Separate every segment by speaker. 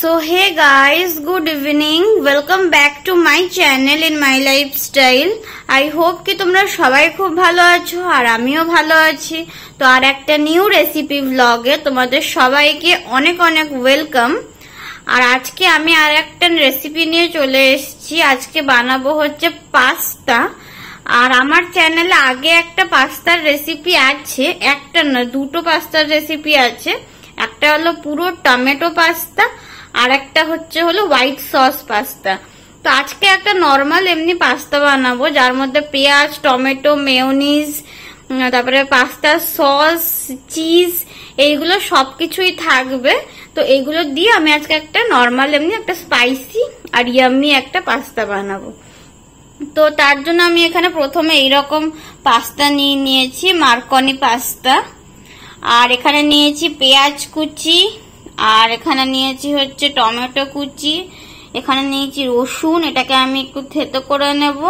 Speaker 1: So hey guys, good evening. Welcome back to my channel in my lifestyle. I hope कि तुमरा सबाई खूब भालो आछो और आमियो भालो आछि। तो आर एकटा न्यू रेसिपी व्लगे तुम्हारे सबाई के अनेक अनेक वेलकम। और आज के आमी आर एकटा रेसिपी निये चले एसेछि। आज के बानाबो होच्छे पास्ता। আর আমার চ্যানেলে আগে একটা পাস্তার রেসিপি আছে, একটা না দুটো পাস্তার রেসিপি আছে। একটা হলো পুরো টমেটো পাস্তা আর একটা হলো হোয়াইট সস পাস্তা। তো আজকে একটা নরমাল এমনি পাস্তা বানাবো যার মধ্যে পেঁয়াজ, টমেটো, মেয়োনিজ, তারপরে পাস্তা সস, চিজ এইগুলো সবকিছুই থাকবে। তো এইগুলো দিয়ে আমি আজকে একটা নরমাল এমনি একটা স্পাইসি আর ইয়াম্মি একটা পাস্তা বানাবো। তো তার জন্য আমি এখানে প্রথমে এইরকম পাস্তা নিয়েছি, মার্কনি পাস্তা। আর এখানে নিয়েছি পেঁয়াজ কুচি, আর এখানে নিয়েছি হচ্ছে টমেটো কুচি, এখানে নিয়েছি রসুন, এটাকে আমি একটু থেতো করে নেব।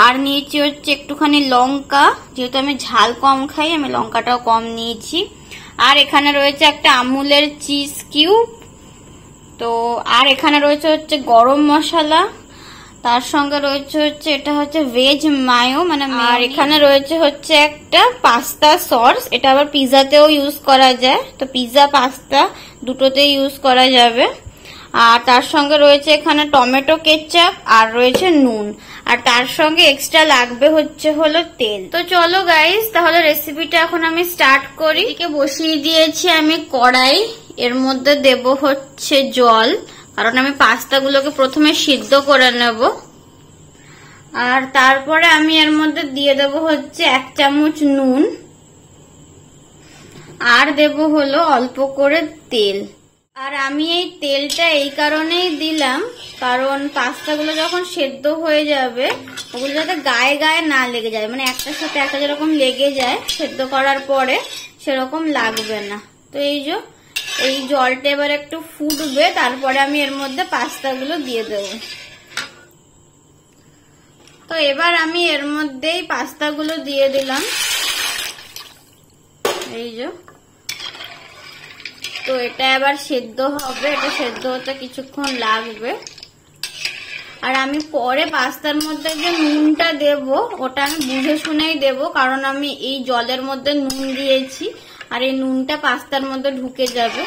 Speaker 1: আর নিয়েছি হচ্ছে একটুখানি লঙ্কা, যেহেতু আমি ঝাল কম খাই আমি লঙ্কাটাও কম নিয়েছি। আর এখানে রয়েছে একটা আমুলের চিজ কিউব। তো আর এখানে রয়েছে হচ্ছে গরম মশলা, তার সঙ্গে রয়েছে হচ্ছে এটা হচ্ছে ভেজ মায়ো মানে। আর এখানে রয়েছে হচ্ছে একটা পাস্তা সস, এটা আবার পিজাতেও ইউজ করা যায়। তো পিজা পাস্তা দুটোতে ইউজ করা যাবে। আর তার সঙ্গে রয়েছে এখানে টমেটো কেচাপ আর রয়েছে নুন। আর তার সঙ্গে এক্সট্রা লাগবে হলো তেল। তো চলো গাইস, তাহলে রেসিপিটা এখন আমি স্টার্ট করি। এদিকে বসিয়ে দিয়েছি আমি কড়াই, এর মধ্যে দেব হচ্ছে জল, কারণ আমি পাস্তাগুলোকে প্রথমে সিদ্ধ করে নেব। আর তারপরে আমি এর মধ্যে দিয়ে দেব হচ্ছে 1 চামচ নুন, আর দেব হলো অল্প করে তেল। আর আমি এই তেলটা এই কারণেই দিলাম, কারণ পাস্তাগুলো যখন সেদ্ধ হয়ে যাবে ওগুলো যাতে গায়ে গায়ে না লেগে যায়, মানে একটার সাথে একটা যেরকম লেগে যায় সেদ্ধ করার পরে সেরকম লাগবে না। তো এই জলটা এবার একটু ফুটবে, তারপরে আমি এর মধ্যে পাস্তাগুলো দিয়ে দেব। তো এবার আমি এর মধ্যেই পাস্তাগুলো দিয়ে দিলাম। তো এটা এবার সেদ্ধ হবে, এটা সেদ্ধ হতে কিছুক্ষণ লাগবে। আর আমি পরে পাস্তার মধ্যে যে নুনটা দেব ওটা আমি বুঝে শুনেই দেব, কারণ আমি এই জলের মধ্যে নুন দিয়েছি আর এই নুনটা পাস্তার মধ্যে ঢুকে যাবে।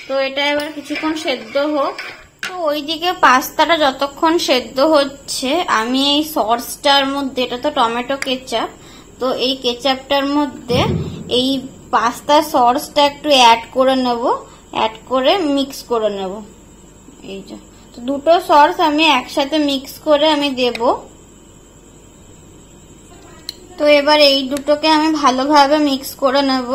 Speaker 1: তো এটা এবার কিছুক্ষণ সেদ্ধ হোক। তো ওইদিকে পাস্তাটা যতক্ষণ সেদ্ধ হচ্ছে আমি এই সসটার মধ্যে, এটা তো টমেটো কেচাপ, তো এই কেচাপটার মধ্যে এই পাস্তা সসটা একটু অ্যাড করে নেব, অ্যাড করে মিক্স করে নেব। তো দুটো সস আমি একসাথে মিক্স করে আমি দেব। তো এবার এই দুটোকে আমি ভালোভাবে মিক্স করে নেব।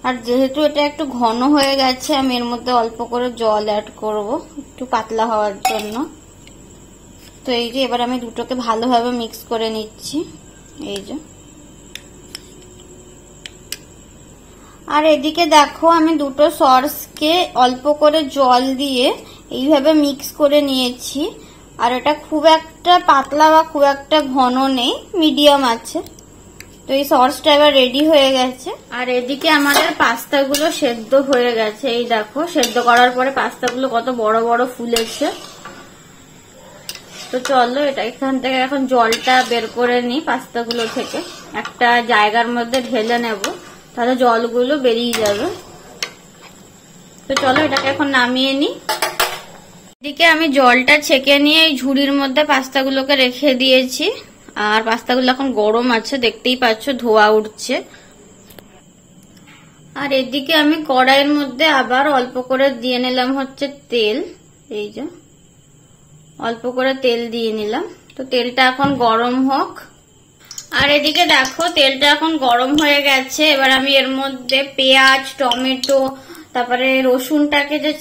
Speaker 1: আর যেহেতু এটা একটু ঘন হয়ে গেছে আমি এর মধ্যে অল্প করে জল অ্যাড করব একটু পাতলা হওয়ার জন্য। তো এবার আমি দুটোকে ভালোভাবে মিক্স করে নিচ্ছি। আর এদিকে দেখো আমি দুটো সসকে অল্প করে জল দিয়ে এইভাবে মিক্স করে নিয়েছি। আর এটা খুব একটা পাতলা বা খুব একটা ঘন নেই, মিডিয়াম আছে। তো এই সসটা এবার রেডি হয়ে গেছে। আর এদিকে আমাদের পাস্তাগুলো সেদ্ধ হয়ে গেছে। এই দেখো সেদ্ধ করার পরে পাস্তাগুলো কত বড় বড় ফুলেছে। তো চলো এটা এখান থেকে এখন জলটা বের করে নিই পাস্তাগুলো থেকে, একটা জায়গার মধ্যে ঢেলে নেব, তাহলে জলগুলো বেরিয়ে যাবে। তো চলো এটাকে এখন নামিয়ে নিই। এদিকে আমি জলটা ছেঁকে নিয়ে এই ঝুড়ির মধ্যে পাস্তাগুলোকে রেখে দিয়েছি। আর পাস্তাগুলো এখন গরম আছে, দেখতেই পাচ্ছ ধোয়া উঠছে। আর এদিকে আমি কড়াইয়ের মধ্যে আবার অল্প করে দিয়ে নিলাম হচ্ছে তেল। অল্প করে তেল দিয়ে নিলাম। তো তেলটা এখন গরম হোক। আর এদিকে দেখো তেলটা এখন গরম হয়ে গেছে। এবার আমি এর মধ্যে পেঁয়াজ, টমেটো, তারপরে রসুনটাকে যে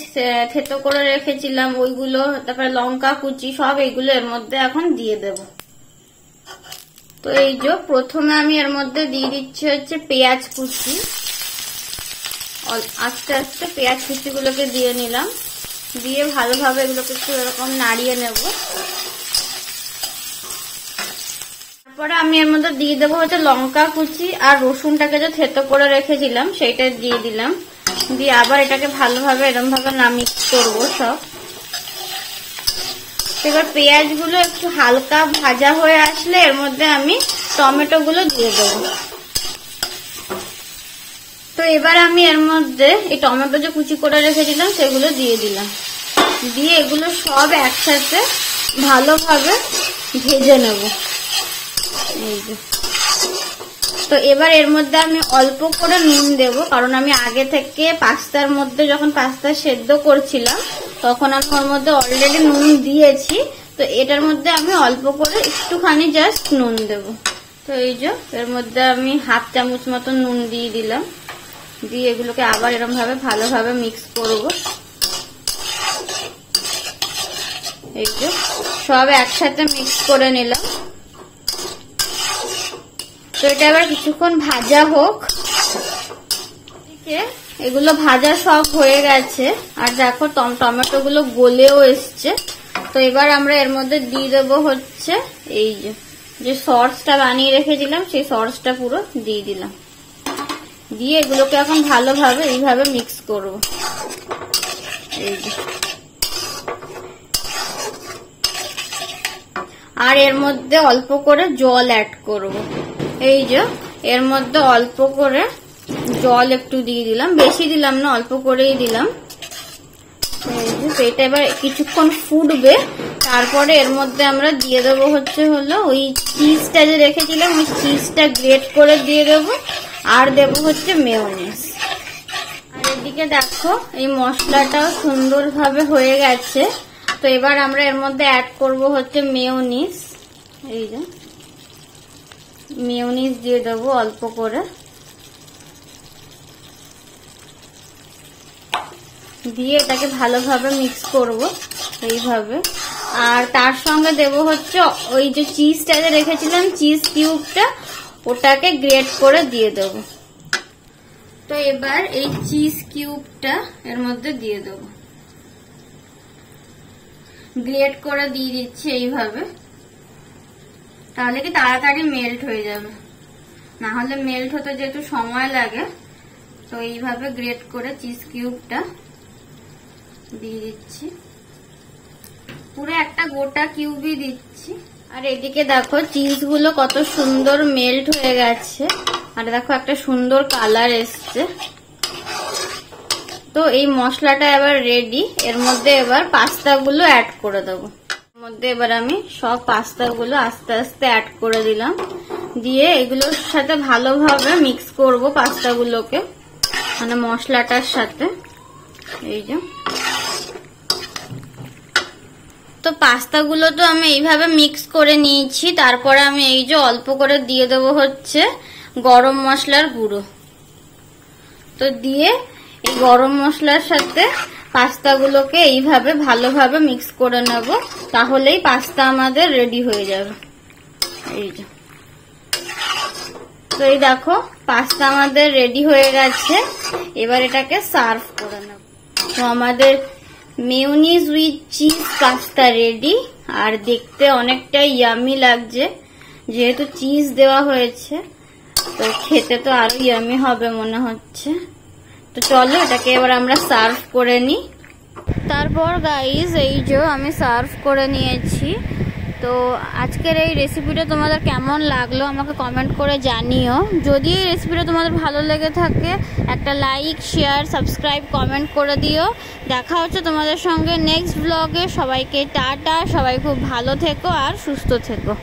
Speaker 1: থেতো করে রেখেছিলাম ওইগুলো, তারপরে লঙ্কা কুচি, সব এইগুলো এর মধ্যে এখন দিয়ে দেব। তো প্রথমে আমি এর মধ্যে দিয়ে দিচ্ছি হচ্ছে পেঁয়াজ কুচি। আস্তে আস্তে পেঁয়াজ কুচিগুলোকে দিয়ে নিলাম, দিয়ে ভালোভাবে এগুলোকে একটু এরকম নাড়িয়ে নেব। তারপরে আমি এর মধ্যে দিয়ে দেবো হচ্ছে লঙ্কা কুচি আর রসুনটাকে যে থেতো করে রেখেছিলাম সেইটা দিয়ে দিলাম। দিয়ে আবার এটাকে ভালোভাবে এরকম ভাবে মিক্স করবো সব। এবার পেঁয়াজগুলো একটু হালকা ভাজা হয়ে আসলে এর মধ্যে আমি টমেটো গুলো দিয়ে দেবো। তো এবার আমি এর মধ্যে এই টমেটো যে কুচি করে রেখেছিলাম সেগুলো দিয়ে দিলাম, দিয়ে এগুলো সব একসাথে ভালোভাবে ভেজে নেব। এই যে, তো এবার এর মধ্যে আমি অল্প করে নুন দেব, কারণ আমি আগে থেকে পাস্তার মধ্যে যখন পাস্তা সেদ্ধ করছিলাম তখন আমি ওর মধ্যে অলরেডি নুন দিয়েছি। তো এটার মধ্যে আমি অল্প করে একটুখানি জাস্ট নুন দেব। তো এই যে এর মধ্যে আমি 1/2 চামচ মতো নুন দিয়ে দিলাম, দিয়ে এগুলোকে আবার এরকম ভাবে ভালোভাবে মিক্স করব। এই যে সব একসাথে মিক্স করে নিলাম। তো এটা এবার কিছুক্ষণ ভাজা হোক। এগুলো ভাজা সব হয়ে গেছে, আর দেখো টমেটো গুলো গলেও এসছে। তো এবার আমরা এর মধ্যে দিয়ে দেবো হচ্ছে এই যে সসটা বানিয়ে রেখেছিলাম, সেই সসটা পুরো দিয়ে দিলাম, দিয়ে এগুলোকে এখন ভালোভাবে এইভাবে মিক্স করব। এই যে, আর এর মধ্যে অল্প করে জল অ্যাড করব। এই যে এর মধ্যে অল্প করে জল একটু দিয়ে দিলাম, বেশি দিলাম না, অল্প করেই দিলাম। এটা এবার কিছুক্ষণ ফুটবে, তারপরে এর মধ্যে আমরা দিয়ে দেবো হলো ওই চিজটা যে রেখেছিলাম, ওই চিজটা গ্রেট করে দিয়ে দেবো, আর দেবো হচ্ছে মেয়োনিজ। আর এদিকে দেখো এই মশলাটাও সুন্দরভাবে হয়ে গেছে। তো এবার আমরা এর মধ্যে অ্যাড করব হচ্ছে মেয়োনিজ। এই যে মেয়োনিজ দিয়ে দেবো অল্প করে, দিয়ে এটাকে ভালোভাবে মিক্স করব এইভাবে। আর তার সঙ্গে দেব হচ্ছে ওই যে চিজটা যে রেখেছিলাম, চিজ কিউবটা, ওটাকে গ্রেট করে দিয়ে দেব। তো এবার এই চিজ কিউবটা এর মধ্যে দিয়ে দেব, গ্রেট করে দিয়ে দিচ্ছি এইভাবে, তাহলে কি তাড়াতাড়ি মেল্ট হয়ে যাবে, না হলে মেল্ট হতে যেহেতু সময় লাগে। তো এইভাবে গ্রেট করে চিজ কিউবটা দিয়ে দিচ্ছি, পুরো একটা গোটা কিউবই দিচ্ছি। আর এদিকে দেখো চিজগুলো কত সুন্দর মেল্ট হয়ে গেছে, আর দেখো একটা সুন্দর কালার এসছে। তো এই মশলাটা এবার রেডি। এর মধ্যে এবার পাস্তাগুলো অ্যাড করে দেবো। এর মধ্যে এবার আমি সব পাস্তাগুলো আস্তে আস্তে অ্যাড করে দিলাম, দিয়ে এগুলোর সাথে ভালোভাবে মিক্স করব পাস্তাগুলোকে, মানে মশলাটার সাথে। এই যে, তো পাস্তাগুলো তো আমি এইভাবে মিক্স করে নিয়েছি। তারপরে আমি এই যে অল্প করে দিয়ে দেবো হচ্ছে গরম মশলার গুঁড়ো। তো দিয়ে এই গরম মশলার সাথে পাস্তাগুলোকে এইভাবে ভালোভাবে মিক্স করে নেব, তাহলেই পাস্তা আমাদের রেডি হয়ে যাবে। এই যে, তো এই দেখো পাস্তা আমাদের রেডি হয়ে গেছে। এবার এটাকে সার্ভ করে নেব। তো আমাদের mayonnaise with cheese pasta ready, আর দেখতে অনেকটাই ইয়ামি লাগছে, যেহেতু চিজ দেওয়া হয়েছে। তো খেতে তো আরো ইয়ামি হবে মনে হচ্ছে। তো চলো এটাকে এবার আমরা সার্ভ করে নিই। তারপর গাইজ এই যে আমি সার্ভ করে নিয়েছি। তো আজকের এই রেসিপিটা তোমাদের কেমন লাগলো আমাকে কমেন্ট করে জানিও। যদি এই রেসিপিটা তোমাদের ভালো লেগে থাকে একটা লাইক, শেয়ার, সাবস্ক্রাইব, কমেন্ট করে দিও। দেখা হচ্ছে তোমাদের সঙ্গে নেক্সট ব্লগে। সবাইকে টাটা, সবাই খুব ভালো থেকো আর সুস্থ থেকো।